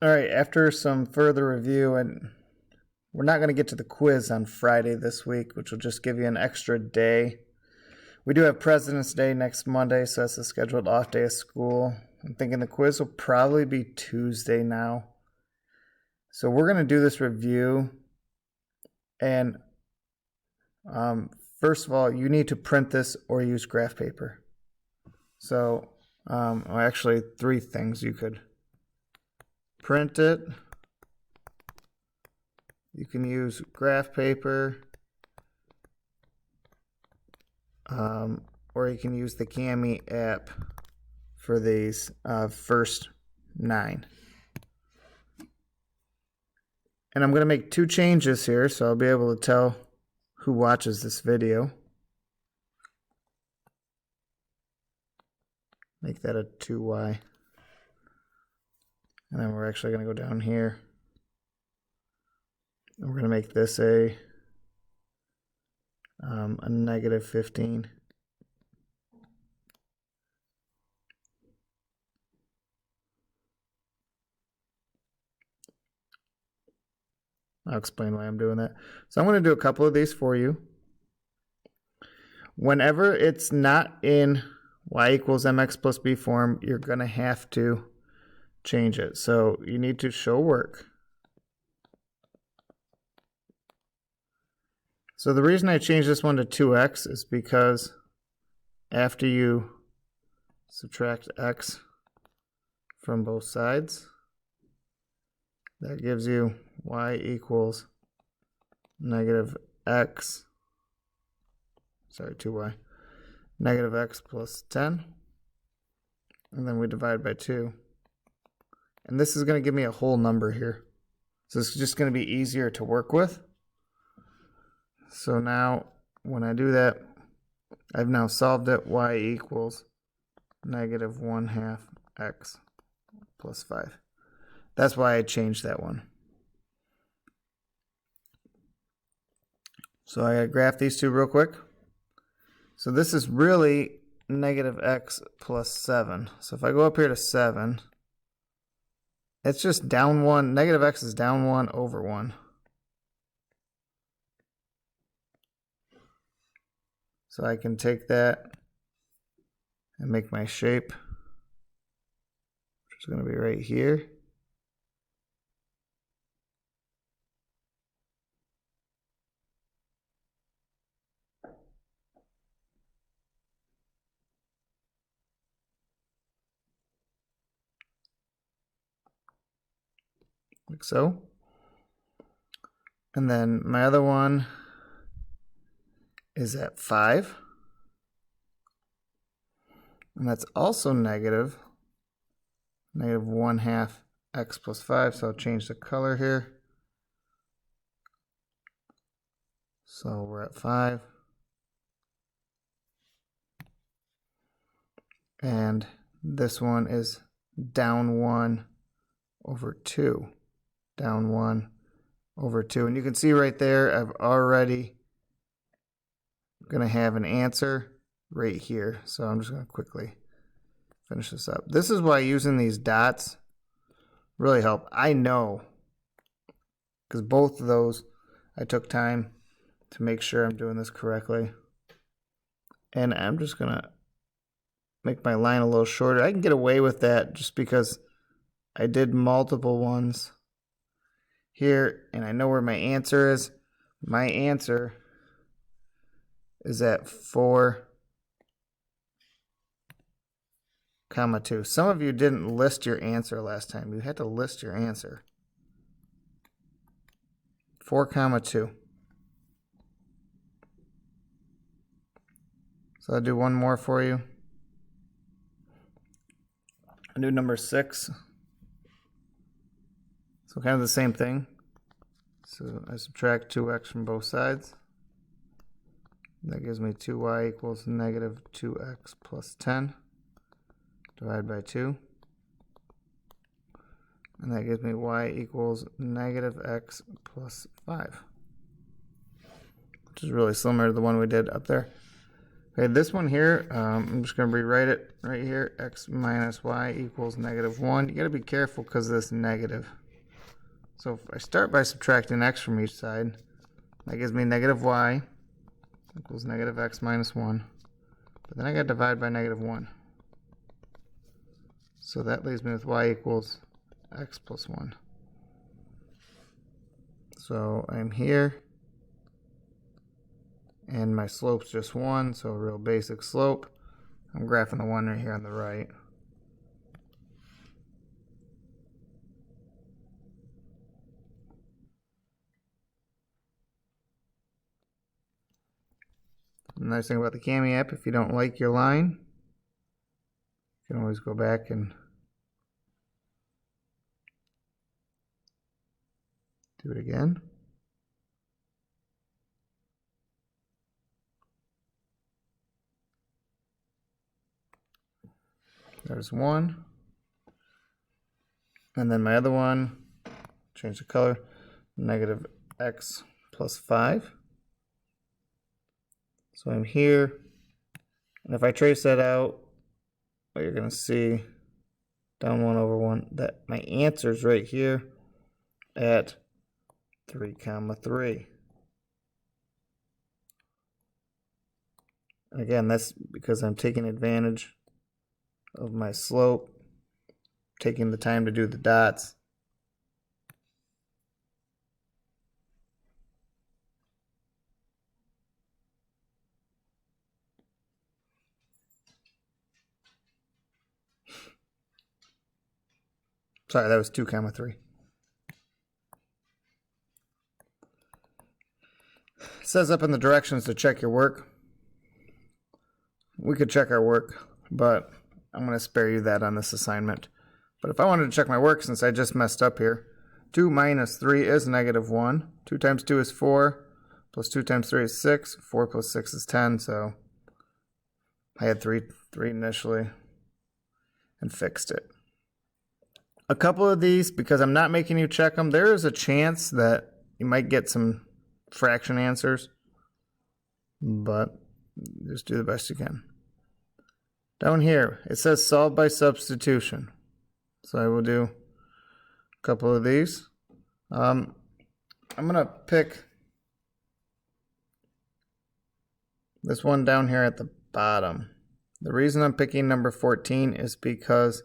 All right, after some further review, and we're not going to get to the quiz on Friday this week, which will just give you an extra day. We do have President's Day next Monday, so that's a scheduled off day of school. I'm thinking the quiz will probably be Tuesday now. So we're going to do this review, and first of all, you need to print this or use graph paper. So actually, three things you could print it. You can use graph paper, or you can use the Cami app for these first 9. And I'm going to make 2 changes here, so I'll be able to tell who watches this video. Make that a 2y. And then we're actually going to go down here. And we're going to make this a negative 15. I'll explain why I'm doing that. So I'm going to do a couple of these for you. Whenever it's not in y equals mx plus b form, you're going to have to change it. So you need to show work. So the reason I changed this one to 2x is because after you subtract x from both sides, that gives you y equals negative x, sorry, 2y, negative x plus 10, and then we divide by 2. And this is going to give me a whole number here. So it's just going to be easier to work with. So now when I do that, I've now solved it. Y equals negative 1/2 x plus 5. That's why I changed that one. So I gotta graph these two real quick. So this is really negative x plus 7. So if I go up here to 7, it's just down 1. Negative x is down 1 over 1. So I can take that and make my shape, which is going to be right here. Like so. And then my other one is at 5. And that's also negative 1/2 x plus 5. So I'll change the color here. So we're at 5. And this one is down 1 over 2. Down 1 over 2. And you can see right there, I've already going to have an answer right here. So I'm just going to quickly finish this up. This is why using these dots really help. I know, because both of those I took time to make sure I'm doing this correctly. And I'm just going to make my line a little shorter. I can get away with that just because I did multiple ones here and I know where my answer is. My answer is at 4, 2. Some of you didn't list your answer last time. You had to list your answer. 4, 2. So I'll do one more for you. I'll do number 6. So kind of the same thing. So I subtract 2x from both sides. That gives me 2y equals negative 2x plus 10. Divide by 2. And that gives me y equals negative x plus 5. Which is really similar to the one we did up there. Okay, this one here, I'm just going to rewrite it right here. X minus y equals -1. You got to be careful because of this negative. So if I start by subtracting x from each side, that gives me -y equals -x minus 1. But then I got to divide by -1. So that leaves me with y equals x plus 1. So I'm here. And my slope's just 1, so a real basic slope. I'm graphing the 1 right here on the right. The nice thing about the Cami app, if you don't like your line, you can always go back and do it again. There's 1. And then my other one, change the color, -x plus 5. So I'm here. And if I trace that out, what you're going to see, down 1 over 1, that my answer is right here at 3, 3. And again, that's because I'm taking advantage of my slope, taking the time to do the dots. Sorry, that was 2, 3. It says up in the directions to check your work. We could check our work, but I'm going to spare you that on this assignment. But if I wanted to check my work, since I just messed up here, 2 minus 3 is -1. 2 times 2 is 4, plus 2 times 3 is 6. 4 plus 6 is 10, so I had 3 initially and fixed it. A couple of these, because I'm not making you check them, there is a chance that you might get some fraction answers, but just do the best you can. Down here, it says solve by substitution. So I will do a couple of these. I'm going to pick this one down here at the bottom. The reason I'm picking number 14 is because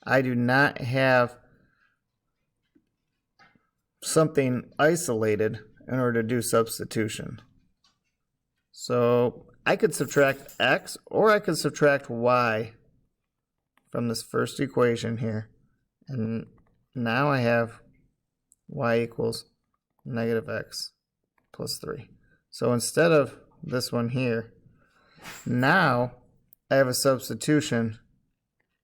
I do not have something isolated in order to do substitution. So I could subtract x or I could subtract y from this first equation here. And now I have y equals -x plus 3. So instead of this one here, now I have a substitution.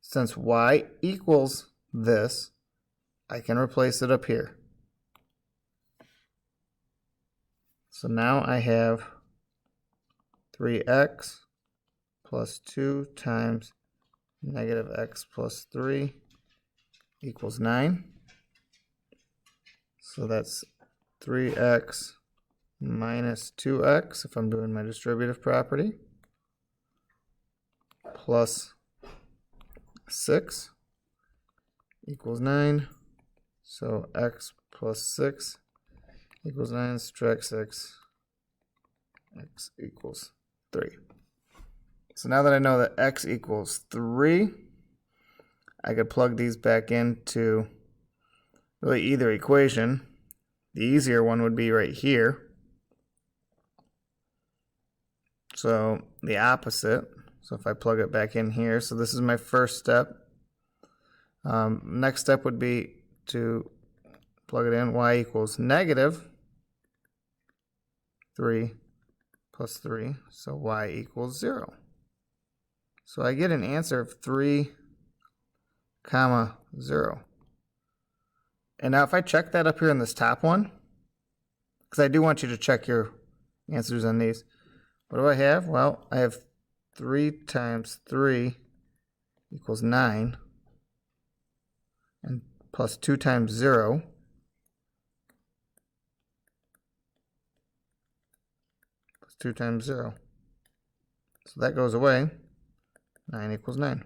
Since y equals this, I can replace it up here. So now I have 3x plus 2 times -x plus 3 equals 9. So that's 3x minus 2x if I'm doing my distributive property, plus 6 equals 9. So x plus 6 equals 9, subtract 6, x equals 3. So now that I know that x equals 3, I could plug these back into really either equation. The easier one would be right here. So the opposite. So if I plug it back in here, so this is my first step. Next step would be to plug it in. Y equals -3 plus 3. So y equals 0. So I get an answer of 3, 0. And now if I check that up here in this top one, because I do want you to check your answers on these. What do I have? Well, I have 3 times 3 equals 9. And plus 2 times 0 plus 2 times 0 So that goes away. 9 equals 9.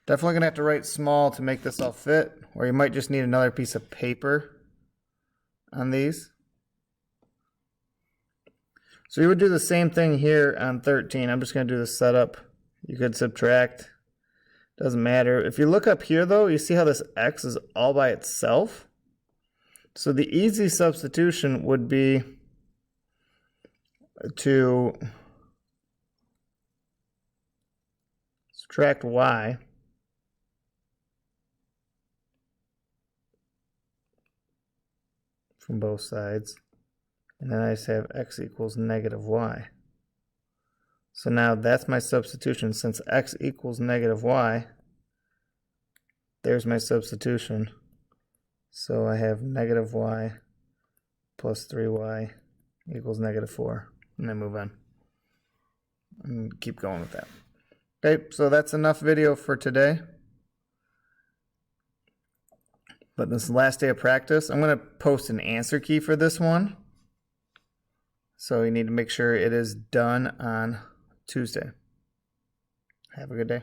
Definitely going to have to write small to make this all fit, or you might just need another piece of paper on these. So you would do the same thing here on 13. I'm just going to do the setup. You could subtract. Doesn't matter. If you look up here, though, you see how this x is all by itself? So the easy substitution would be to subtract y from both sides. And then I just have x equals negative y. So now that's my substitution. Since x equals negative y, there's my substitution. So I have negative y plus 3y equals negative 4. And then move on. And keep going with that. Okay, so that's enough video for today. But this is the last day of practice. I'm going to post an answer key for this one. So you need to make sure it is done on Tuesday. Have a good day.